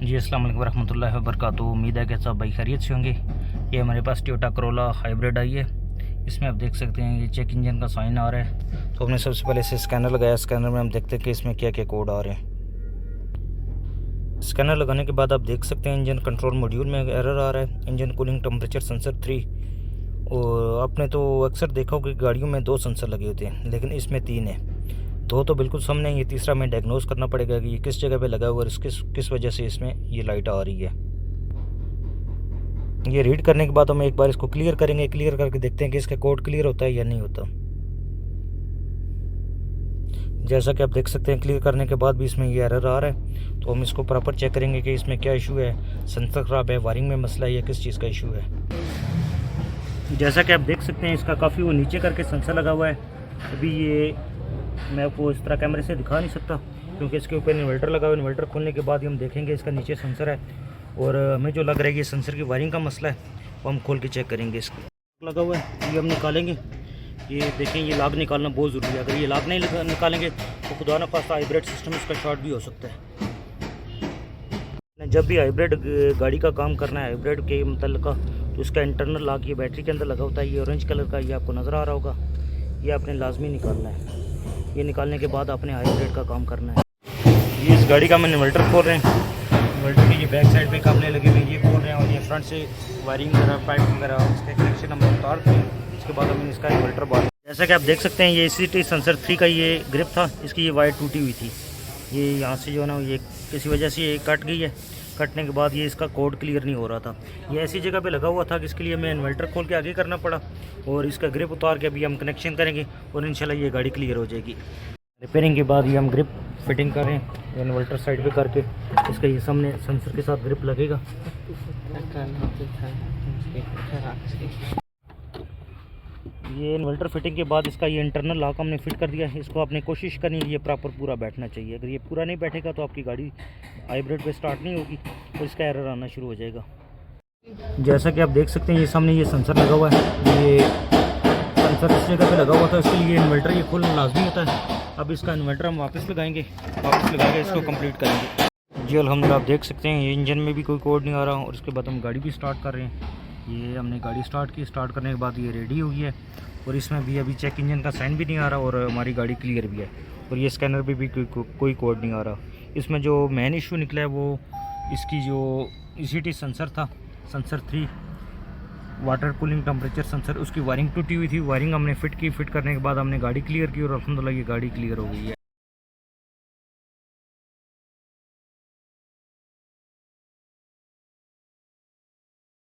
जी अस्सलाम वालेकुम रहमतुल्लाहि व बरकातुहू। उम्मीद है कि सब भाई खैरियत से होंगे। ये हमारे पास टोयोटा करोला हाइब्रिड आई है। इसमें आप देख सकते हैं ये चेक इंजन का साइन आ रहा है। तो हमने सबसे पहले से स्कैनर लगाया। स्कैनर में हम देखते हैं कि इसमें क्या क्या कोड आ रहे हैं। स्कैनर लगाने के बाद आप देख सकते हैं इंजन कंट्रोल मॉड्यूल में एरर आ रहा है। Engine cooling temperature sensor 3। और आपने तो अक्सर देखा हो कि गाड़ियों में 2 सेंसर लगे होते हैं, लेकिन इसमें 3 है। 2 तो बिल्कुल सामने, ये तीसरा हमें डायग्नोस करना पड़ेगा कि ये किस जगह पे लगा हुआ है और किस वजह से इसमें ये लाइट आ रही है। ये रीड करने के बाद हम एक बार इसको क्लियर करेंगे। क्लियर करके देखते हैं कि इसका कोड क्लियर होता है या नहीं होता। जैसा कि आप देख सकते हैं क्लियर करने के बाद भी इसमें ये एरर आ रहा है। तो हम इसको प्रॉपर चेक करेंगे कि इसमें क्या इशू है, सेंसर ख़राब है, वायरिंग में मसला है या किस चीज़ का इशू है। जैसा कि आप देख सकते हैं इसका काफ़ी वो नीचे करके सेंसर लगा हुआ है। अभी ये मैं आपको इस तरह कैमरे से दिखा नहीं सकता क्योंकि इसके ऊपर इन्वर्टर लगा हुआ है। इन्वर्टर खोलने के बाद ही हम देखेंगे इसका नीचे सेंसर है और हमें जो लग रहा है ये सेंसर की वायरिंग का मसला है। वो हम खोल के चेक करेंगे। इसको लगा हुआ है, ये हम निकालेंगे। ये देखें, ये लाग निकालना बहुत ज़रूरी है। अगर ये लाग नहीं निकालेंगे तो खुदा न खास्ता हाइब्रिड सिस्टम इसका शॉर्ट भी हो सकता है। जब भी हाइब्रिड गाड़ी का काम करना है हाइब्रिड के मतलब का, तो इसका इंटरनल लॉक ये बैटरी के अंदर लगा होता है। ये ऑरेंज कलर का, ये आपको नज़र आ रहा होगा। ये आपने लाजमी निकालना है। ये निकालने के बाद आपने हाइब्रिड का काम करना है। ये इस गाड़ी का हम इन्वर्टर खोल रहे हैं। इन्वर्टर की ये बैक साइड पे कामने लगे हुए ये खोल रहे हैं और ये फ्रंट से वायरिंग वगैरह पाइप वगैरह इसके कनेक्शन हम उतार दें। इसके बाद हम इसका इन्वर्टर बांध। जैसा कि आप देख सकते हैं ये ACT सेंसर 3 का ये ग्रिप था, इसकी ये वायर टूटी हुई थी। ये यहाँ से जो है ना ये किसी वजह से ये कट गई है। कटने के बाद ये इसका कोड क्लियर नहीं हो रहा था। ये ऐसी जगह पे लगा हुआ था कि इसके लिए हमें इन्वर्टर खोल के आगे करना पड़ा और इसका ग्रिप उतार के अभी हम कनेक्शन करेंगे और इंशाल्लाह ये गाड़ी क्लियर हो जाएगी। रिपेयरिंग के बाद ये हम ग्रिप फिटिंग कर रहे हैं इन्वर्टर साइड पे करके। इसका ये सामने सेंसर के साथ ग्रिप लगेगा। ये इन्वर्टर फिटिंग के बाद इसका ये इंटरनल लॉक हमने फिट कर दिया है। इसको आपने कोशिश करनी है ये प्रॉपर पूरा बैठना चाहिए। अगर ये पूरा नहीं बैठेगा तो आपकी गाड़ी हाइब्रिड पे स्टार्ट नहीं होगी और इसका एरर आना शुरू हो जाएगा। जैसा कि आप देख सकते हैं ये सामने ये सेंसर लगा हुआ है। ये सेंसर इस जगह पे लगा हुआ था, इसके लिए इन्वर्टर ये खोलना लाजमी होता है। अब इसका इन्वर्टर हम वापस लगाएंगे, वापस लगा के इसको कंप्लीट करेंगे। जी अल्हम्दुलिल्लाह आप देख सकते हैं ये इंजन में भी कोई कोड नहीं आ रहा और उसके बाद हम गाड़ी भी स्टार्ट कर रहे हैं। ये हमने गाड़ी स्टार्ट की, स्टार्ट करने के बाद ये रेडी हो गई है और इसमें भी अभी चेक इंजन का साइन भी नहीं आ रहा और हमारी गाड़ी क्लियर भी है। और ये स्कैनर पे भी कोई कोड नहीं आ रहा। इसमें जो मेन इशू निकला है वो इसकी जो ACT सेंसर था, sensor 3 water cooling temperature sensor, उसकी वायरिंग टूटी हुई थी। वायरिंग हमने फिट की। फिट करने के बाद हमने गाड़ी क्लियर की और अल्हम्दुलिल्लाह ये गाड़ी क्लियर हो गई है।